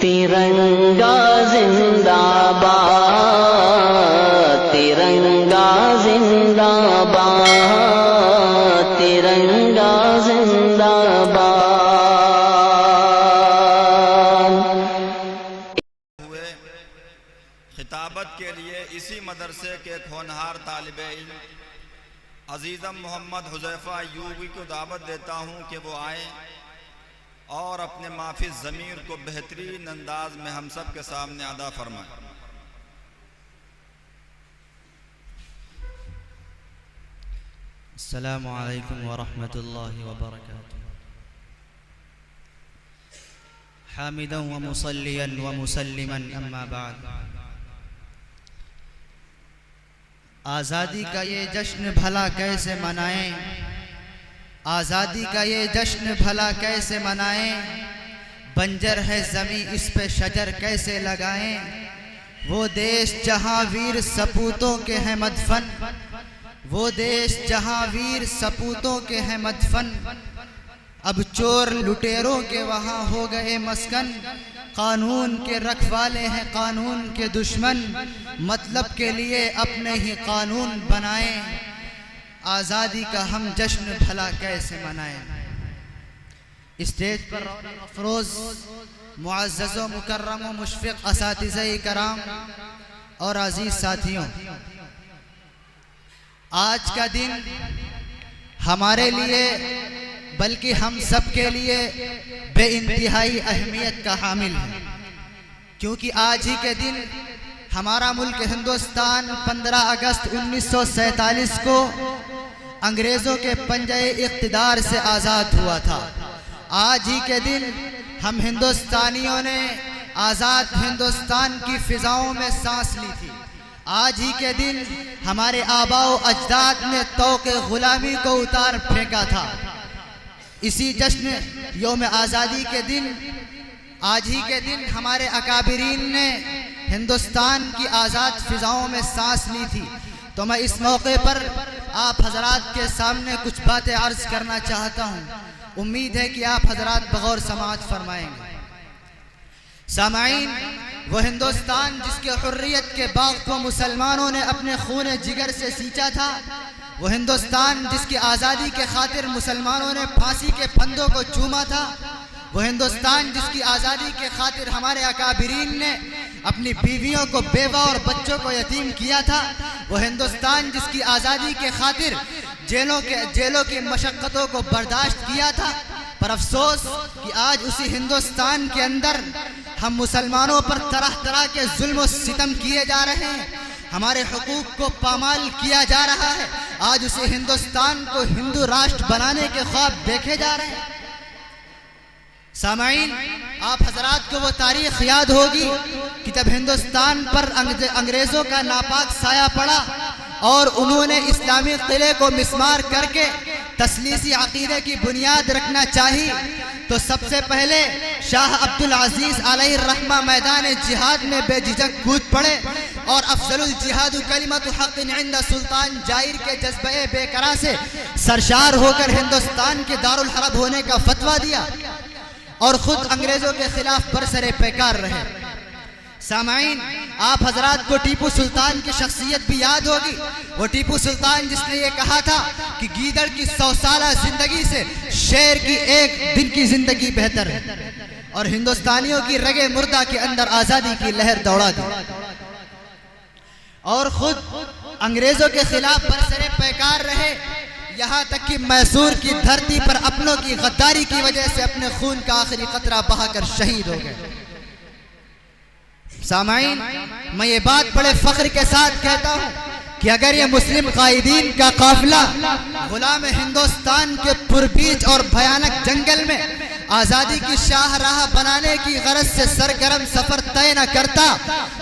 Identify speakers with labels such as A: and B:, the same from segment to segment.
A: ترنگا زندہ باد، ترنگا زندہ باد، ترنگا زندہ باد۔
B: ہوئے خطابت کے لیے اسی مدرسے کے ایک ہونہار طالب علم عزیزم محمد حذیفہ ایوبی کو دعوت دیتا ہوں کہ وہ آئیں اور اپنے معافی ضمیر کو بہترین انداز میں ہم سب کے سامنے ادا فرمائیں۔
C: السلام علیکم ورحمۃ اللہ وبرکاتہ۔ حامدا ومصلیا ومسلما اما بعد۔ آزادی کا یہ جشن بھلا کیسے منائیں، آزادی کا یہ جشن بھلا کیسے منائیں، بنجر ہے زمیں اس پہ شجر کیسے لگائیں، وہ دیش جہاں ویر سپوتوں کے ہیں مدفن، وہ دیش جہاں ویر سپوتوں کے ہیں مدفن، اب چور لٹیروں کے وہاں ہو گئے مسکن، قانون کے رکھوالے ہیں قانون کے دشمن، مطلب کے لیے اپنے ہی قانون بنائیں، آزادی کا ہم جشن بھلا کیسے منائیں۔ اسٹیج پر رونق افروز معزز و مکرم و مشفق اساتذہ کرام اور عزیز ساتھیوں، آج کا دن ہمارے لیے بلکہ ہم سب کے لیے بے انتہائی اہمیت کا حامل ہے، کیونکہ آج ہی کے دن ہمارا ملک ہندوستان 15 اگست 1947 کو انگریزوں کے پنجے اقتدار سے آزاد ہوا تھا۔ آج ہی کے دن ہم ہندوستانیوں نے آزاد ہندوستان کی فضاؤں میں سانس لی تھی۔ آج ہی کے دن ہمارے آباء و اجداد نے طوق غلامی کو اتار پھینکا تھا۔ اسی جشن یوم آزادی کے دن، آج ہی کے دن ہمارے اکابرین نے ہندوستان کی آزاد فضاؤں میں سانس لی تھی۔ تو میں اس موقع پر آپ حضرات کے سامنے کچھ باتیں عرض کرنا چاہتا ہوں، امید ہے کہ آپ حضرات بغور سماعت فرمائیں گے۔ سامعین، وہ ہندوستان جس کے حریت کے باغ کو مسلمانوں نے اپنے خون جگر سے سینچا تھا، وہ ہندوستان جس کی آزادی کے خاطر مسلمانوں نے پھانسی کے پھندوں کو چوما تھا، وہ ہندوستان جس کی آزادی کے خاطر ہمارے اکابرین نے اپنی بیویوں کو بیوہ اور بچوں کو یتیم کیا تھا، وہ ہندوستان جس کی آزادی کے خاطر جیلوں کی مشقتوں کو برداشت کیا تھا، پر افسوس کہ آج اسی ہندوستان کے اندر ہم مسلمانوں پر طرح طرح کے ظلم و ستم کیے جا رہے ہیں، ہمارے حقوق کو پامال کیا جا رہا ہے، آج اسی ہندوستان کو ہندو راشٹر بنانے کے خواب دیکھے جا رہے ہیں۔ سامعین، آپ حضرات کو وہ تاریخ یاد ہوگی کہ جب ہندوستان پر انگریزوں کا ناپاک سایہ پڑا اور انہوں نے اسلامی قلعے کو مسمار کر کے تثلیثی عقیدے کی بنیاد رکھنا چاہی، تو سب سے پہلے شاہ عبدالعزیز علیہ الرحمہ میدان جہاد میں بے جھجک کود پڑے اور افضل الجہاد کلمۃ حق عند سلطان جائر کے جذبہ بے قرار سے سرشار ہو کر ہندوستان کے دارالحرب ہونے کا فتویٰ دیا اور خود انگریزوں کے خلاف برسر پیکار رہے۔ سامعین، آپ حضرات کو ٹیپو سلطان کی شخصیت بھی یاد ہوگی، وہ ٹیپو سلطان جس نے یہ کہا تھا کہ گیدڑ کی 100 سالہ زندگی سے شیر کی 1 دن کی زندگی بہتر ہے، اور ہندوستانیوں کی رگ مردہ کے اندر آزادی کی لہر دوڑا دی، اور خود انگریزوں کے خلاف برسر پیکار رہے، یہاں تک کہ میسور کی دھرتی پر اپنوں کی غداری کی وجہ سے اپنے خون کا آخری قطرہ بہا کر شہید ہو گئے۔ سامعین، میں یہ بات بڑے فخر کے ساتھ کہتا ہوں کہ اگر یہ مسلم قائدین کا قافلہ غلام ہندوستان کے پربیچ اور بھیانک جنگل میں آزادی کی شاہراہ بنانے کی غرض سے سرگرم سفر طے نہ کرتا،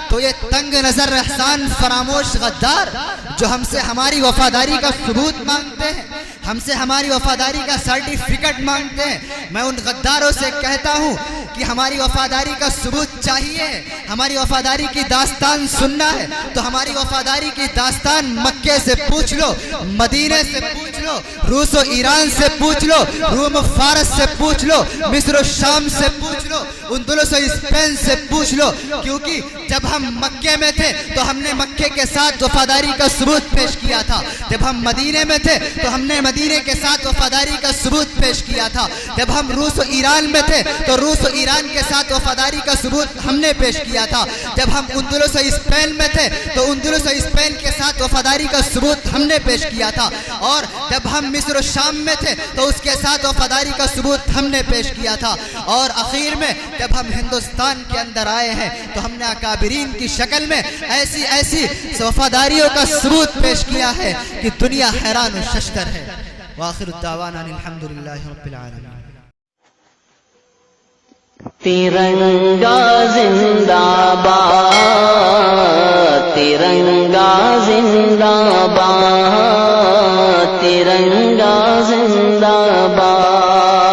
C: تو یہ تنگ نظر احسان فراموش غدار جو ہم سے ہماری وفاداری کا ثبوت مانگتے ہیں، ہم سے ہماری وفاداری کا سرٹیفکیٹ مانگتے ہیں، میں ان غداروں سے کہتا ہوں کہ ہماری وفاداری کا ثبوت چاہیے، ہماری وفاداری کی داستان سننا ہے تو ہماری وفاداری کی داستان مکے سے پوچھ لو، مدینے سے پوچھ لو، روس و ایران سے پوچھ لو، روم و فارس سے پوچھ لو، مصر و شام سے پوچھ لو، اندلس اور اسپین سے پوچھ لو، کیونکہ جب ہم مکے میں تھے تو ہم نے مکے کے ساتھ وفاداری کا ثبوت پیش کیا تھا، جب ہم مدینے میں تھے تو ہم نے مدینے کے ساتھ وفاداری کا ثبوت پیش کیا تھا، جب ہم روس و ایران میں تھے تو روس و ایران کے ساتھ وفاداری کا ثبوت ہم نے پیش کیا تھا، جب ہم اندلس و اسپین میں تھے تو اندلس و اسپین کے ساتھ وفاداری کا ثبوت ہم نے پیش کیا تھا، اور جب ہم مصر و شام میں تھے تو اس کے ساتھ وفاداری کا ثبوت ہم نے پیش کیا تھا، اور اخیر میں جب ہم ہندوستان کے اندر آئے ہیں تو ہم نے اکابرین کی شکل میں ایسی ایسی وفاداریوں کا ثبوت پیش کیا ہے کہ دنیا حیران و ششدر ہے۔ وآخر الدعوانا الحمدللہ رب العالمین۔
A: ترنگا زندہ باد، ترنگا زندہ باد، ترنگا زندہ باد۔